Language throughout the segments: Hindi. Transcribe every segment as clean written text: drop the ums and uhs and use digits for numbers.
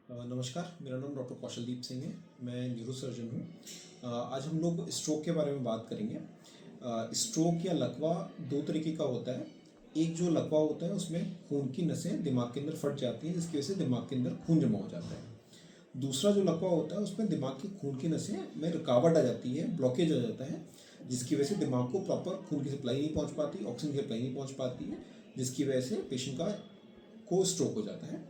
नमस्कार, मेरा नाम डॉक्टर कौशलदीप सिंह है। मैं न्यूरो सर्जन हूँ। आज हम लोग स्ट्रोक के बारे में बात करेंगे। स्ट्रोक या लकवा दो तरीके का होता है। एक जो लकवा होता है उसमें खून की नसें दिमाग के अंदर फट जाती हैं, जिसकी वजह से दिमाग के अंदर खून जमा हो जाता है। दूसरा जो लकवा होता है उसमें दिमाग की खून की नसें में रुकावट आ जाती है, ब्लॉकेज आ जाता है, जिसकी वजह से दिमाग को प्रॉपर खून की सप्लाई नहीं पहुँच पाती, ऑक्सीजन की सप्लाई नहीं पहुँच पाती है, जिसकी वजह से पेशेंट को स्ट्रोक हो जाता है।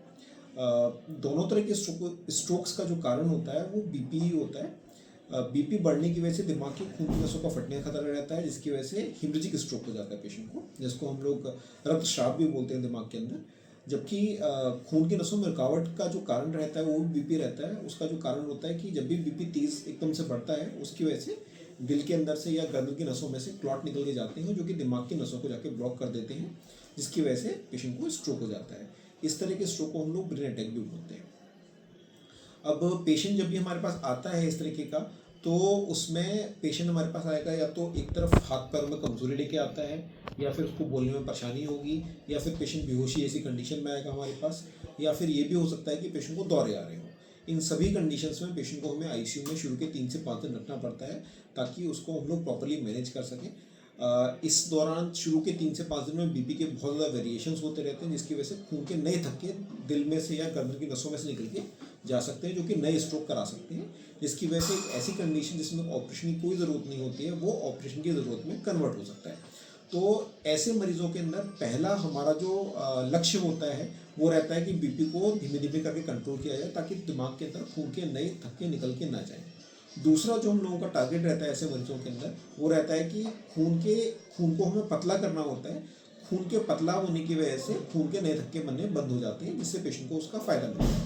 दोनों तरह के स्ट्रोक्स का जो कारण होता है वो बीपी ही होता है। बीपी बढ़ने की वजह से दिमाग की खून की नसों का फटने का खतरा रहता है, जिसकी वजह से हिमरेजिक स्ट्रोक हो जाता है पेशेंट को, जिसको हम लोग रक्तस्राव भी बोलते हैं दिमाग के अंदर। जबकि खून की नसों में रुकावट का जो कारण रहता है वो बीपी रहता है। उसका जो कारण होता है कि जब भी बीपी तेज एकदम से बढ़ता है, उसकी वजह से दिल के अंदर से या गर्दन की नसों में से क्लॉट निकल के जाते हैं, जो कि दिमाग की नसों को जाके ब्लॉक कर देते हैं, जिसकी वजह से पेशेंट को स्ट्रोक हो जाता है। इस तरह के स्ट्रोक को हम लोग ब्रेन अटैक भी बोलते हैं। अब पेशेंट जब भी हमारे पास आता है इस तरीके का, तो उसमें पेशेंट हमारे पास आएगा या तो एक तरफ हाथ पैर में कमजोरी लेके आता है, या फिर उसको बोलने में परेशानी होगी, या फिर पेशेंट बेहोशी ऐसी कंडीशन में आएगा हमारे पास, या फिर ये भी हो सकता है कि पेशेंट को दौरे आ रहे हो। इन सभी कंडीशंस में पेशेंट को हमें आईसीयू में शुरू के 3 से 5 दिन रखना पड़ता है, ताकि उसको हम लोग प्रॉपरली मैनेज कर सकें। इस दौरान शुरू के 3 से 5 दिन में बीपी के बहुत ज़्यादा वेरिएशंस होते रहते हैं, जिसकी वजह से खून के नए थक्के दिल में से या गर्दन की नसों में से निकल के जा सकते हैं, जो कि नए स्ट्रोक करा सकते हैं, जिसकी वजह से एक ऐसी कंडीशन जिसमें ऑपरेशन की कोई ज़रूरत नहीं होती है, वो ऑपरेशन की ज़रूरत में कन्वर्ट हो सकता है। तो ऐसे मरीजों के अंदर पहला हमारा जो लक्ष्य होता है वो रहता है कि बीपी को धीमे धीमे करके कंट्रोल किया जाए, ताकि दिमाग के अंदर खून के नए थक्के निकल के ना जाए। दूसरा जो हम लोगों का टारगेट रहता है ऐसे मरीजों के अंदर, वो रहता है कि खून को हमें पतला करना होता है। खून के पतला होने की वजह से खून के नए थक्के बनने बंद हो जाते हैं, जिससे पेशेंट को उसका फायदा मिलता है।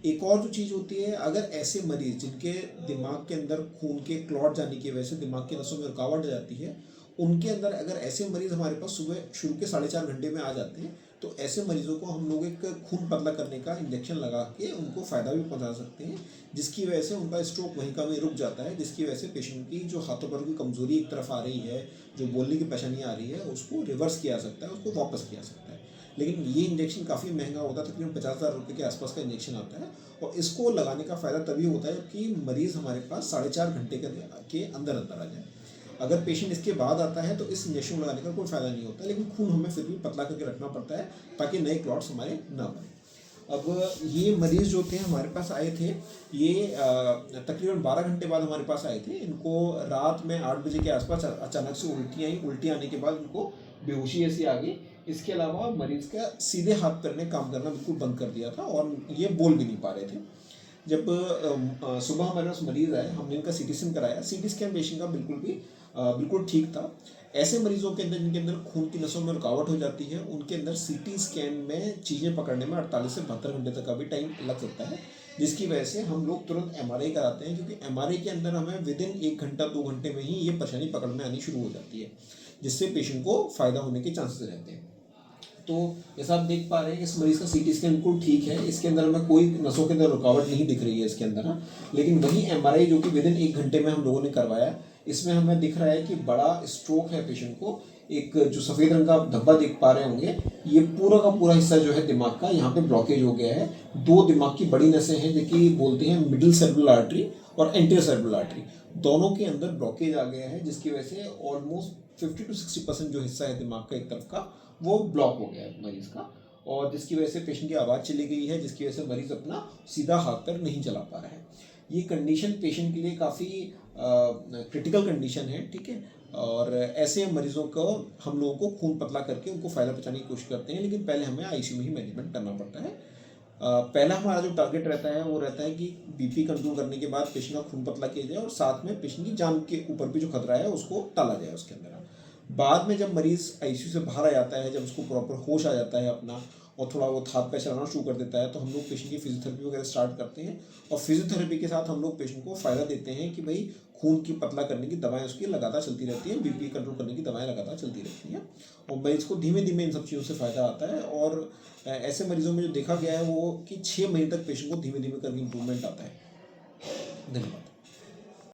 एक और जो चीज़ होती है, अगर ऐसे मरीज जिनके दिमाग के अंदर खून के क्लॉट जाने की वजह से दिमाग के नसों में रुकावट आ जाती है, उनके अंदर अगर ऐसे मरीज हमारे पास सुबह शुरू के 4.5 घंटे में आ जाते हैं, तो ऐसे मरीजों को हम लोग एक खून पतला करने का इंजेक्शन लगा के उनको फ़ायदा भी पहुंचा सकते हैं, जिसकी वजह से उनका स्ट्रोक वहीं का वहीं रुक जाता है, जिसकी वजह से पेशेंट की जो हाथों पैरों की कमजोरी एक तरफ आ रही है, जो बोलने की परेशानी आ रही है, उसको रिवर्स किया जा सकता है, उसको वापस किया जा सकता है। लेकिन ये इंजेक्शन काफ़ी महंगा होता है, तकरीबन 50,000 रुपये के आसपास का इंजेक्शन आता है, और इसको लगाने का फ़ायदा तभी होता है जबकि मरीज़ हमारे पास 4.5 घंटे के अंदर अंदर आ जाए। अगर पेशेंट इसके बाद आता है तो इस इंजेक्शन लगाने का कोई फ़ायदा नहीं होता, लेकिन खून हमें फिर भी पतला करके रखना पड़ता है, ताकि नए क्लॉट्स हमारे ना बने। अब ये मरीज़ जो थे हमारे पास आए थे, ये तकरीबन 12 घंटे बाद हमारे पास आए थे। इनको रात में 8 बजे के आसपास अचानक से उल्टी आई। उल्टी आने के बाद उनको बेहोशी ऐसी आ गई। इसके अलावा मरीज़ का सीधे हाथ पैर ने काम करना बिल्कुल बंद कर दिया था, और ये बोल भी नहीं पा रहे थे। जब सुबह हमारे पास मरीज़ आए, हमने इनका सीटी स्कैन कराया। सीटी स्कैन पेशेंट का बिल्कुल ठीक था। ऐसे मरीजों के अंदर जिनके अंदर खून की नसों में रुकावट हो जाती है, उनके अंदर सीटी स्कैन में चीज़ें पकड़ने में 48 से 72 घंटे तक का भी टाइम लग सकता है, जिसकी वजह से हम लोग तुरंत एमआरआई कराते हैं, क्योंकि एमआरआई के अंदर हमें विदिन 1 घंटा 2 घंटे में ही ये परेशानी पकड़ में आनी शुरू हो जाती है, जिससे पेशेंट को फ़ायदा होने के चांसेस रहते हैं। तो जैसा आप देख पा रहे हैं, इस मरीज़ का सीटी स्कैन बिल्कुल ठीक है। इसके अंदर हमें कोई नसों के अंदर रुकावट नहीं दिख रही है इसके अंदर, हाँ। लेकिन वही एमआरआई जो कि विदिन 1 घंटे में हम लोगों ने करवाया, इसमें हमें दिख रहा है कि बड़ा स्ट्रोक है पेशेंट को। एक जो सफ़ेद रंग का आप धब्बा देख पा रहे होंगे, ये पूरा का पूरा हिस्सा जो है दिमाग का, यहाँ पे ब्लॉकेज हो गया है। 2 दिमाग की बड़ी नसें हैं, जो कि बोलते हैं मिडिल सेरेब्रल आर्टरी और एंटीरियर सेरेब्रल आर्टरी, दोनों के अंदर ब्लॉकेज आ गया है, जिसकी वजह से ऑलमोस्ट 50 to 60% जो हिस्सा है दिमाग का एक तरफ का, वो ब्लॉक हो गया है मरीज़ का, और जिसकी वजह से पेशेंट की आवाज़ चली गई है, जिसकी वजह से मरीज़ अपना सीधा हाथ पैर नहीं चला पा रहा है। ये कंडीशन पेशेंट के लिए काफ़ी क्रिटिकल कंडीशन है, ठीक है। और ऐसे मरीजों को हम लोगों को खून पतला करके उनको फ़ायदा पहुँचाने की कोशिश करते हैं, लेकिन पहले हमें आईसीयू में ही मैनेजमेंट करना पड़ता है। पहला हमारा जो टारगेट रहता है वो रहता है कि बीपी कंट्रोल करने के बाद पेशेंट का खून पतला किया जाए, और साथ में पेशेंट की जान के ऊपर भी जो खतरा है उसको टाला जाए उसके अंदर। बाद में जब मरीज़ आईसीयू से बाहर आ जाता है, जब उसको प्रॉपर होश आ जाता है अपना, और थोड़ा वो हाथ पैर चलाना शुरू कर देता है, तो हम लोग पेशेंट की फिजियोथेरेपी वगैरह स्टार्ट करते हैं, और फिजियोथेरेपी के साथ हम लोग पेशेंट को फ़ायदा देते हैं कि भाई खून की पतला करने की दवाएं उसकी लगातार चलती रहती हैं, बीपी कंट्रोल करने की दवाएं लगातार चलती रहती हैं, और मरीज़ को धीमे धीमे इन सब चीज़ों से फ़ायदा आता है। और ऐसे मरीजों में जो देखा गया है वो कि 6 महीने तक पेशेंट को धीमे धीमे करके इंप्रूवमेंट आता है। धन्यवाद।